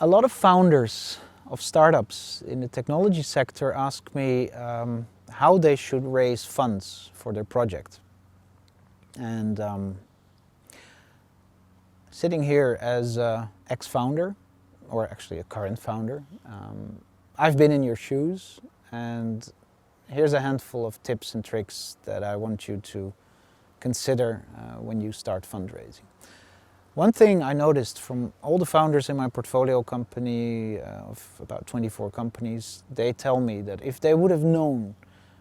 A lot of founders of startups in the technology sector ask me how they should raise funds for their project. And sitting here as an ex-founder, or actually a current founder, I've been in your shoes, and here's a handful of tips and tricks that I want you to consider when you start fundraising. One thing I noticed from all the founders in my portfolio company of about 24 companies, they tell me that if they would have known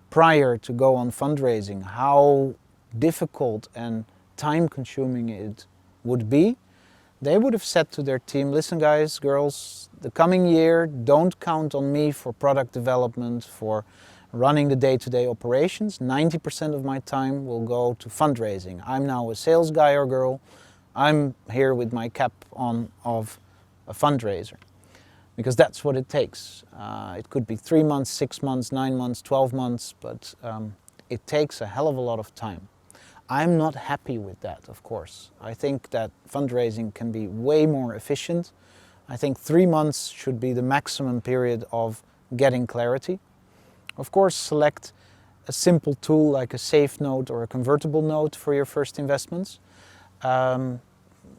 prior to go on fundraising how difficult and time-consuming it would be, they would have said to their team, listen guys, girls, the coming year don't count on me for product development, for running the day-to-day operations. 90% of my time will go to fundraising. I'm now a sales guy or girl. I'm here with my cap on of a fundraiser, because that's what it takes. It could be 3 months, 6 months, 9 months, 12 months, but it takes a hell of a lot of time. I'm not happy with that, of course. I think that fundraising can be way more efficient. I think 3 months should be the maximum period of getting clarity. Of course, select a simple tool like a safe note or a convertible note for your first investments.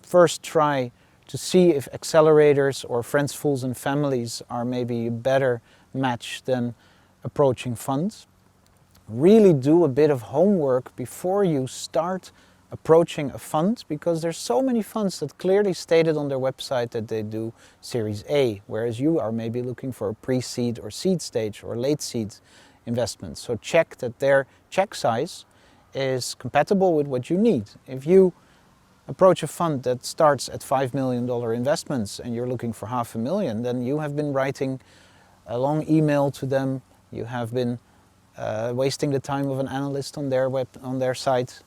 First try to see if accelerators or friends, fools and families are maybe a better match than approaching funds. Really do a bit of homework before you start approaching a fund, because there's so many funds that clearly stated on their website that they do Series A, whereas you are maybe looking for a pre-seed or seed stage or late seed investments. So check that their check size is compatible with what you need. If you approach a fund that starts at $5 million investments and you're looking for $500,000, then you have been writing a long email to them, you have been wasting the time of an analyst on their site,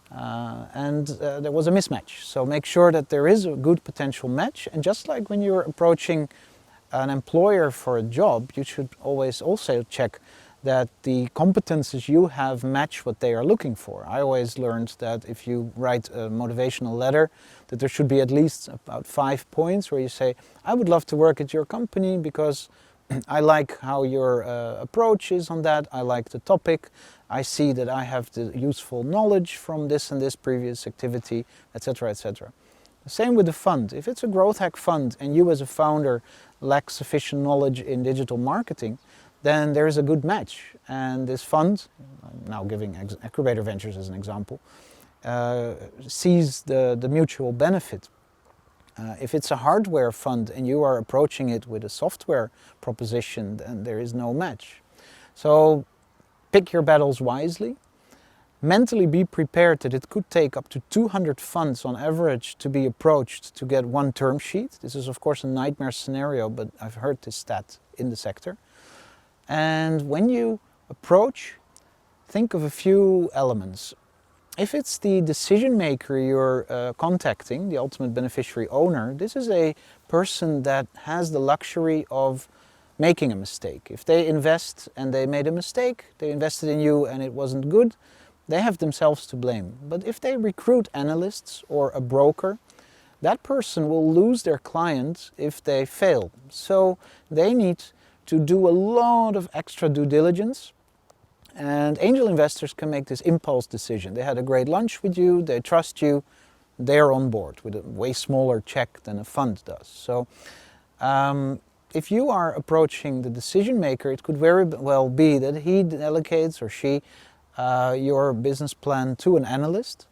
and there was a mismatch. So make sure that there is a good potential match, and just like when you're approaching an employer for a job, you should always also check that the competences you have match what they are looking for. I always learned that if you write a motivational letter, that there should be at least about 5 points where you say, I would love to work at your company because I like how your approach is on that, I like the topic, I see that I have the useful knowledge from this and this previous activity, etc., etc. The same with the fund. If it's a growth hack fund and you as a founder lack sufficient knowledge in digital marketing, then there is a good match. And this fund, I'm now giving Acrobator Ventures as an example, sees the mutual benefit. If it's a hardware fund and you are approaching it with a software proposition, then there is no match. So pick your battles wisely. Mentally be prepared that it could take up to 200 funds on average to be approached to get one term sheet. This is of course a nightmare scenario, but I've heard this stat in the sector. And when you approach, think of a few elements. If it's the decision maker you're contacting, the ultimate beneficiary owner, this is a person that has the luxury of making a mistake. If they invest and they made a mistake, they invested in you and it wasn't good, they have themselves to blame. But if they recruit analysts or a broker, that person will lose their client if they fail. So they need to do a lot of extra due diligence. And angel investors can make this impulse decision. They had a great lunch with you, they trust you, they're on board with a way smaller check than a fund does. So if you are approaching the decision maker, it could very well be that he delegates or she your business plan to an analyst,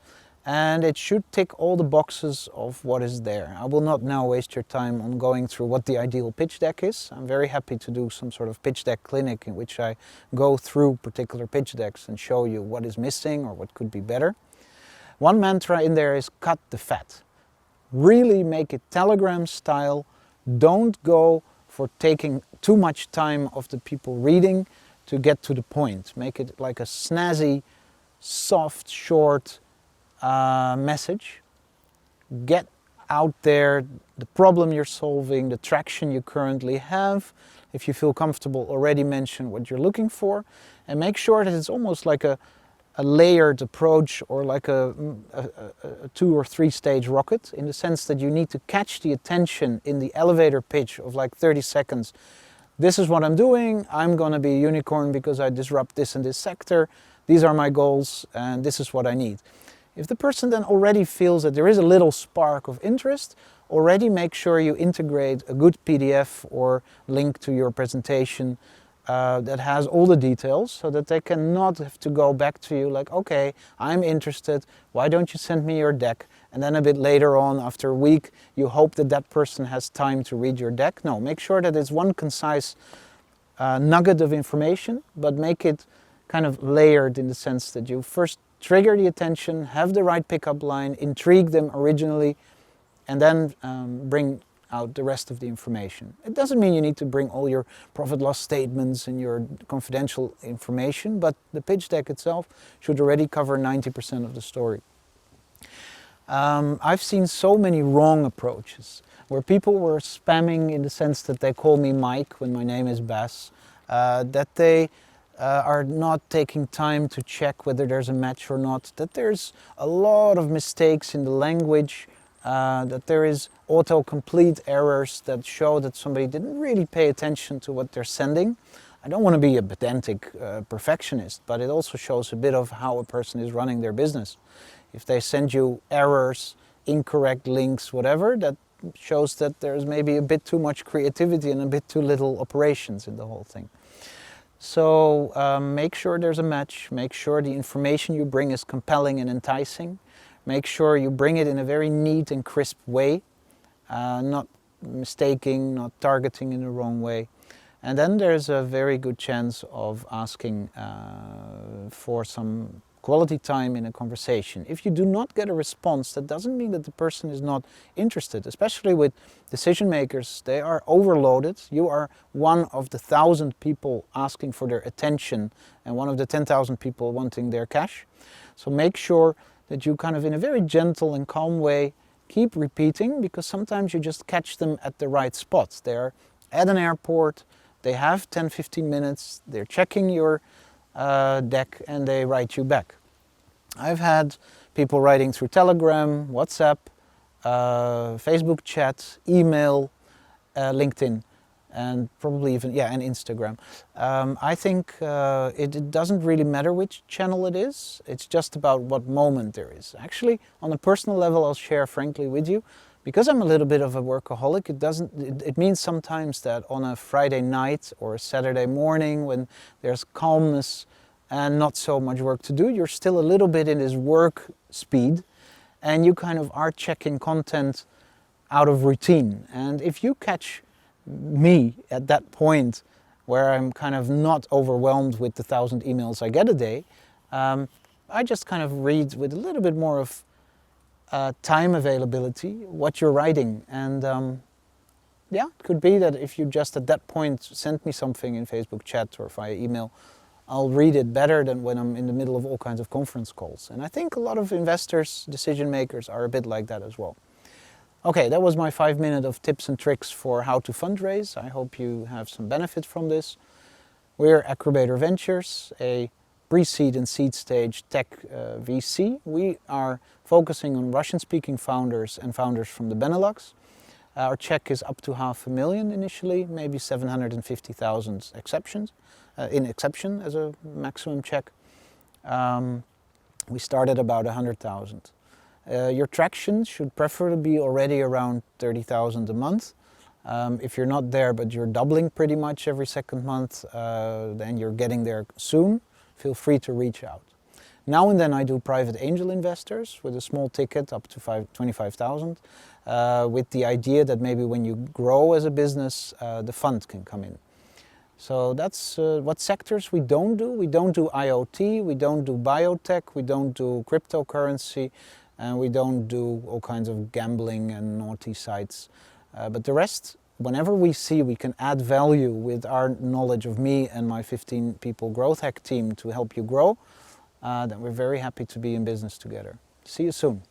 and it should tick all the boxes of what is there. I will not now waste your time on going through what the ideal pitch deck is. I'm very happy to do some sort of pitch deck clinic in which I go through particular pitch decks and show you what is missing or what could be better. One mantra in there is cut the fat. Really make it Telegram style. Don't go for taking too much time of the people reading to get to the point. Make it like a snazzy, soft, short message. Get out there the problem you're solving, the traction you currently have. If you feel comfortable, already mention what you're looking for, and make sure that it's almost like a a layered approach or like a 2 or 3 stage rocket, in the sense that you need to catch the attention in the elevator pitch of like 30 seconds. This is what I'm doing. I'm going to be a unicorn because I disrupt this and this sector. These are my goals and this is what I need. If the person then already feels that there is a little spark of interest, already make sure you integrate a good PDF or link to your presentation that has all the details, so that they cannot have to go back to you like, okay, I'm interested, why don't you send me your deck? And then a bit later on, after a week, you hope that that person has time to read your deck. No, make sure that it's one concise nugget of information, but make it kind of layered in the sense that you first trigger the attention, have the right pickup line, intrigue them originally, and then bring out the rest of the information. It doesn't mean you need to bring all your profit loss statements and your confidential information, but the pitch deck itself should already cover 90% of the story. I've seen so many wrong approaches where people were spamming in the sense that they call me Mike when my name is Bas, that they are not taking time to check whether there's a match or not, that there's a lot of mistakes in the language, that there is autocomplete errors that show that somebody didn't really pay attention to what they're sending. I don't want to be a pedantic perfectionist, but it also shows a bit of how a person is running their business. If they send you errors, incorrect links, whatever, that shows that there's maybe a bit too much creativity and a bit too little operations in the whole thing. So make sure there's a match, make sure the information you bring is compelling and enticing. Make sure you bring it in a very neat and crisp way, not mistaking, not targeting in the wrong way. And then there's a very good chance of asking for some quality time in a conversation. If you do not get a response, that doesn't mean that the person is not interested, especially with decision makers. They are overloaded. You are one of the 1,000 people asking for their attention and one of the 10,000 people wanting their cash. So make sure that you kind of in a very gentle and calm way keep repeating, because sometimes you just catch them at the right spot. They're at an airport, they have 10-15 minutes, they're checking your deck and they write you back. I've had people writing through Telegram, WhatsApp, Facebook chat, email, LinkedIn, and probably even, and Instagram. I think it doesn't really matter which channel it is. It's just about what moment there is. Actually, on a personal level, I'll share frankly with you, because I'm a little bit of a workaholic, it means sometimes that on a Friday night or a Saturday morning when there's calmness and not so much work to do, you're still a little bit in this work speed and you kind of are checking content out of routine. And if you catch me at that point where I'm kind of not overwhelmed with the 1,000 emails I get a day, I just kind of read with a little bit more of time availability what you're writing. And it could be that if you just at that point send me something in Facebook chat or via email, I'll read it better than when I'm in the middle of all kinds of conference calls. And I think a lot of investors, decision makers are a bit like that as well. Okay, that was my 5 minutes of tips and tricks for how to fundraise. I hope you have some benefit from this. We're Acrobator Ventures, a pre-seed and seed stage tech VC. We are focusing on Russian-speaking founders and founders from the Benelux. Our check is up to $500,000 initially, maybe 750,000 in exception as a maximum check. We started about 100,000. Your traction should preferably be already around 30,000 a month. If you're not there but you're doubling pretty much every second month, then you're getting there soon. Feel free to reach out. Now and then I do private angel investors with a small ticket up to 25,000, with the idea that maybe when you grow as a business, the fund can come in. So that's what sectors we don't do. We don't do IoT, we don't do biotech, we don't do cryptocurrency, and we don't do all kinds of gambling and naughty sites. But the rest, whenever we see we can add value with our knowledge of me and my 15 people growth hack team to help you grow, then we're very happy to be in business together. See you soon.